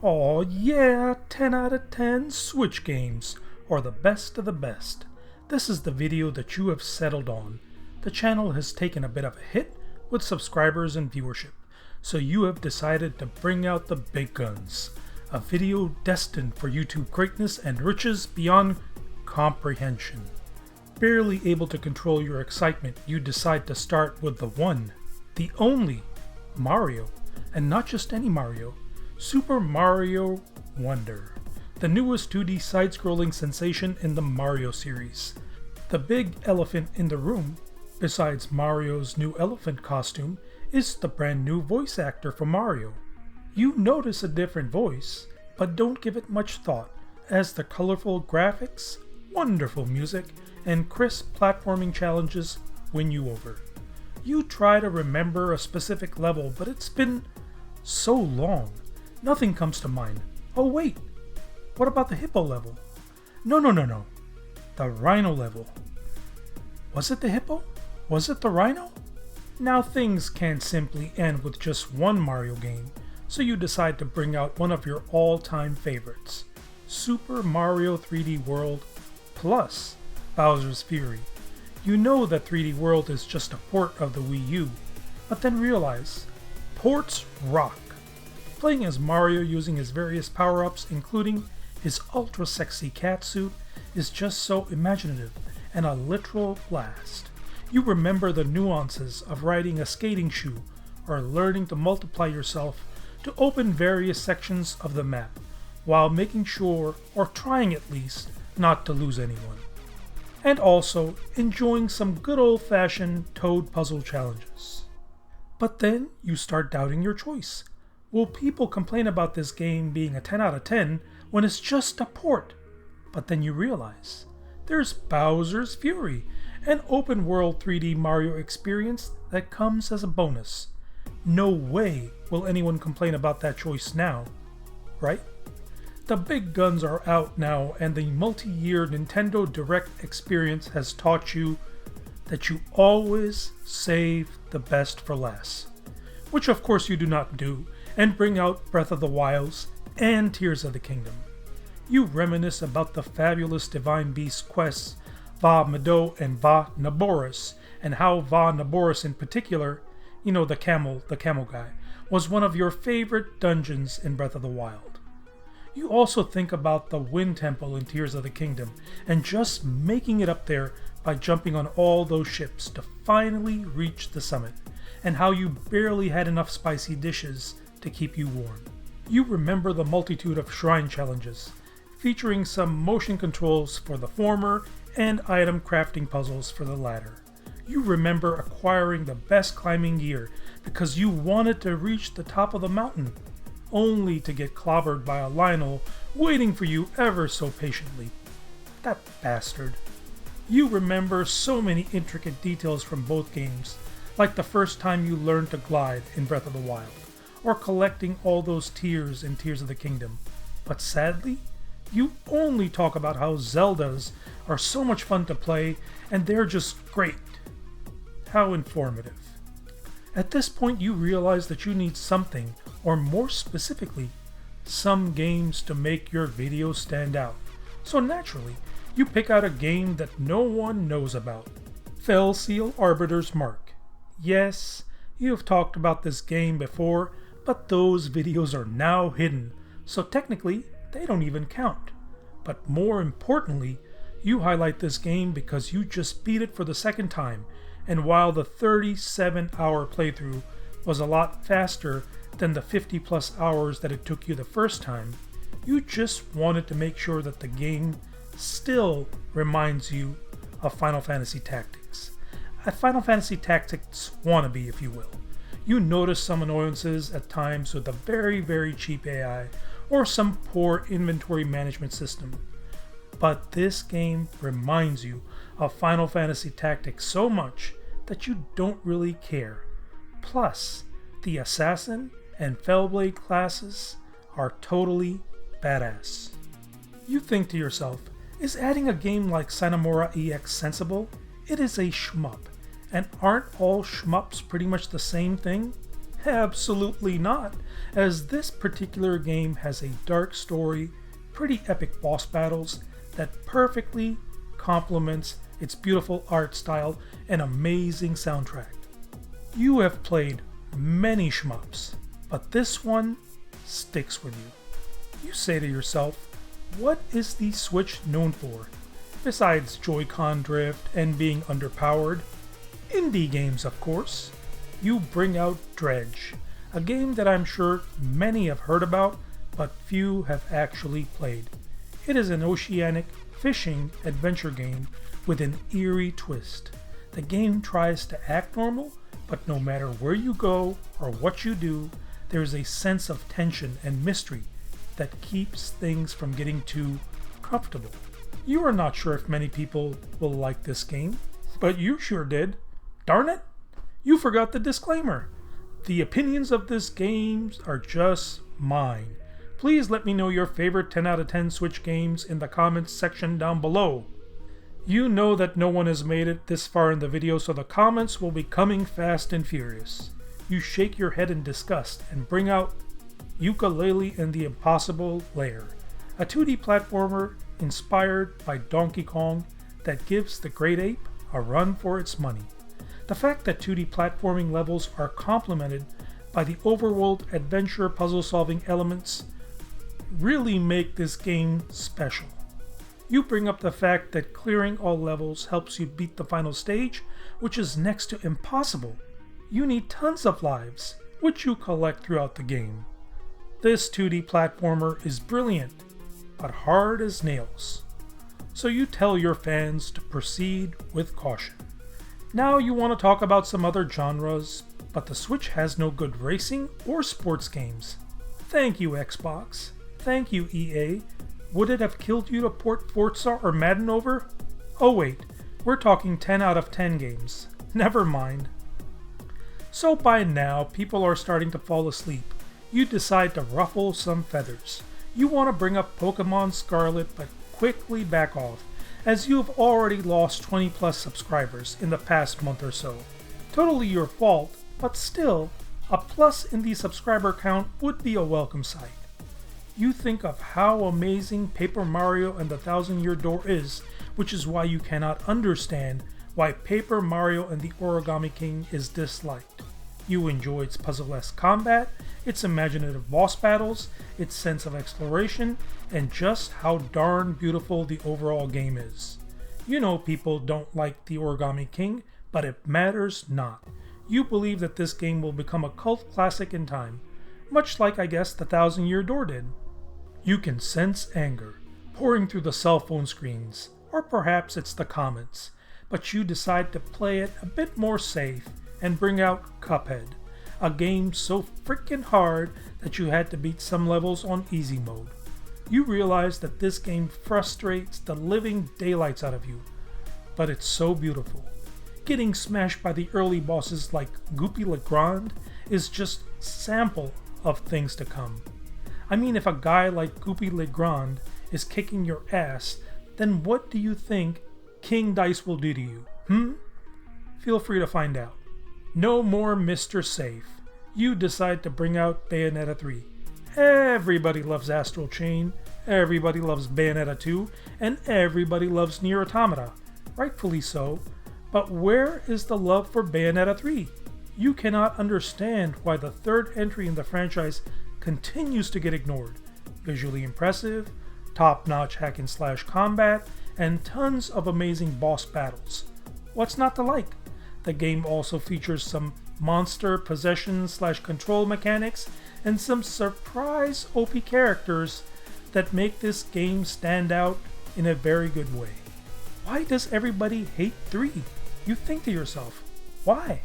Aw yeah, 10 out of 10 Switch games, or the best of the best. This is the video that you have settled on. The channel has taken a bit of a hit with subscribers and viewership, so you have decided to bring out the big guns. A video destined for YouTube greatness and riches beyond comprehension. Barely able to control your excitement, you decide to start with the one, the only, Mario, and not just any Mario, Super Mario Wonder, the newest 2D side-scrolling sensation in the Mario series. The big elephant in the room, besides Mario's new elephant costume, is the brand new voice actor for Mario. You notice a different voice, but don't give it much thought, as the colorful graphics, wonderful music, and crisp platforming challenges win you over. You try to remember a specific level, but it's been so long, nothing comes to mind. Oh wait, what about the hippo level? No, the rhino level. Was it the hippo? Was it the rhino? Now things can't simply end with just one Mario game, so you decide to bring out one of your all-time favorites, Super Mario 3D World plus Bowser's Fury. You know that 3D World is just a port of the Wii U, but then realize, ports rock. Playing as Mario using his various power-ups, including his ultra-sexy cat suit, is just so imaginative and a literal blast. You remember the nuances of riding a skating shoe or learning to multiply yourself to open various sections of the map, while making sure, or trying at least, not to lose anyone. And also enjoying some good old-fashioned Toad puzzle challenges. But then you start doubting your choice. Will people complain about this game being a 10 out of 10 when it's just a port? But then you realize, there's Bowser's Fury, an open-world 3D Mario experience that comes as a bonus. No way will anyone complain about that choice now, right? The big guns are out now, and the multi-year Nintendo Direct experience has taught you that you always save the best for last. Which of course you do not do, and bring out Breath of the Wilds and Tears of the Kingdom. You reminisce about the fabulous Divine Beast quests Va Meadow and Va Naboris, and how Va Naboris in particular, you know, the camel guy, was one of your favorite dungeons in Breath of the Wild. You also think about the Wind Temple in Tears of the Kingdom, and just making it up there by jumping on all those ships to finally reach the summit, and how you barely had enough spicy dishes to keep you warm. You remember the multitude of shrine challenges, featuring some motion controls for the former and item crafting puzzles for the latter. You remember acquiring the best climbing gear because you wanted to reach the top of the mountain, only to get clobbered by a Lionel waiting for you ever so patiently. That bastard. You remember so many intricate details from both games, like the first time you learned to glide in Breath of the Wild, or collecting all those tears in Tears of the Kingdom. But sadly, you only talk about how Zeldas are so much fun to play and they're just great. How informative. At this point you realize that you need something, or more specifically, some games to make your video stand out. So naturally, you pick out a game that no one knows about. Fell Seal Arbiter's Mark. Yes, you have talked about this game before, but those videos are now hidden, so technically they don't even count. But more importantly, you highlight this game because you just beat it for the second time, and while the 37-hour playthrough was a lot faster than the 50+ hours that it took you the first time, you just wanted to make sure that the game still reminds you of Final Fantasy Tactics. A Final Fantasy Tactics wannabe, if you will. You notice some annoyances at times with a very cheap AI or some poor inventory management system. But this game reminds you of Final Fantasy Tactics so much that you don't really care. Plus, the Assassin and Fellblade classes are totally badass. You think to yourself, is adding a game like Sanamora EX sensible? It is a shmup, and aren't all shmups pretty much the same thing? Absolutely not, as this particular game has a dark story, pretty epic boss battles that perfectly complements its beautiful art style and amazing soundtrack. You have played many shmups, but this one sticks with you. You say to yourself, what is the Switch known for? Besides Joy-Con drift and being underpowered? Indie games, of course. You bring out Dredge, a game that I'm sure many have heard about, but few have actually played. It is an oceanic fishing adventure game with an eerie twist. The game tries to act normal, but no matter where you go or what you do, there is a sense of tension and mystery that keeps things from getting too comfortable. You are not sure if many people will like this game, but you sure did. Darn it! You forgot the disclaimer. The opinions of this game are just mine. Please let me know your favorite 10 out of 10 Switch games in the comments section down below. You know that no one has made it this far in the video, so the comments will be coming fast and furious. You shake your head in disgust and bring out Yooka-Laylee and the Impossible Lair, a 2D platformer inspired by Donkey Kong that gives the great ape a run for its money. The fact that 2D platforming levels are complemented by the overworld adventure puzzle-solving elements really make this game special. You bring up the fact that clearing all levels helps you beat the final stage, which is next to impossible. You need tons of lives, which you collect throughout the game. This 2D platformer is brilliant, but hard as nails. So you tell your fans to proceed with caution. Now you want to talk about some other genres, but the Switch has no good racing or sports games. Thank you, Xbox. Thank you, EA. Would it have killed you to port Forza or Madden over? Oh wait, we're talking 10 out of 10 games. Never mind. So by now, people are starting to fall asleep. You decide to ruffle some feathers. You want to bring up Pokemon Scarlet, but quickly back off, as you have already lost 20 plus subscribers in the past month or so. Totally your fault, but still, a plus in the subscriber count would be a welcome sight. You think of how amazing Paper Mario and the Thousand Year Door is, which is why you cannot understand why Paper Mario and the Origami King is disliked. You enjoy its puzzle-esque combat, its imaginative boss battles, its sense of exploration, and just how darn beautiful the overall game is. You know people don't like the Origami King, but it matters not. You believe that this game will become a cult classic in time, much like I guess the Thousand Year Door did. You can sense anger pouring through the cell phone screens, or perhaps it's the comments, but you decide to play it a bit more safe and bring out Cuphead, a game so freaking hard that you had to beat some levels on easy mode. You realize that this game frustrates the living daylights out of you, but it's so beautiful. Getting smashed by the early bosses like Goopy Legrand is just a sample of things to come. I mean, if a guy like Goopy Legrand is kicking your ass, then what do you think King Dice will do to you, Feel free to find out. No more Mr. Safe. You decide to bring out Bayonetta 3. Everybody loves Astral Chain, everybody loves Bayonetta 2, and everybody loves Nier Automata. Rightfully so. But where is the love for Bayonetta 3? You cannot understand why the third entry in the franchise continues to get ignored. Visually impressive, top-notch hack-and-slash combat, and tons of amazing boss battles. What's not to like? The game also features some monster possession/control mechanics and some surprise OP characters that make this game stand out in a very good way. Why does everybody hate 3? You think to yourself, why?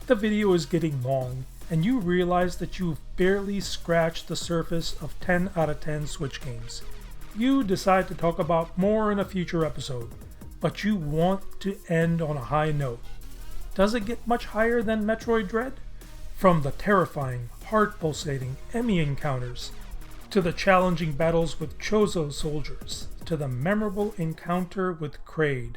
The video is getting long, and you realize that you've barely scratched the surface of 10 out of 10 Switch games. You decide to talk about more in a future episode, but you want to end on a high note. Does it get much higher than Metroid Dread? From the terrifying, heart-pulsating Emmy encounters, to the challenging battles with Chozo soldiers, to the memorable encounter with Kraid.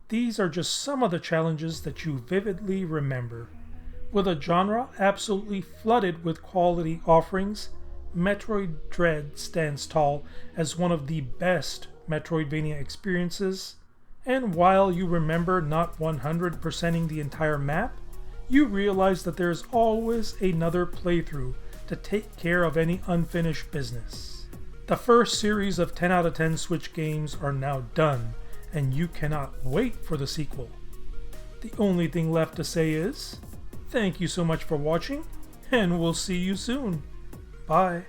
These are just some of the challenges that you vividly remember. With a genre absolutely flooded with quality offerings, Metroid Dread stands tall as one of the best Metroidvania experiences, and while you remember not 100%ing the entire map, you realize that there's always another playthrough to take care of any unfinished business. The first series of 10 out of 10 Switch games are now done, and you cannot wait for the sequel. The only thing left to say is, thank you so much for watching, and we'll see you soon. Bye.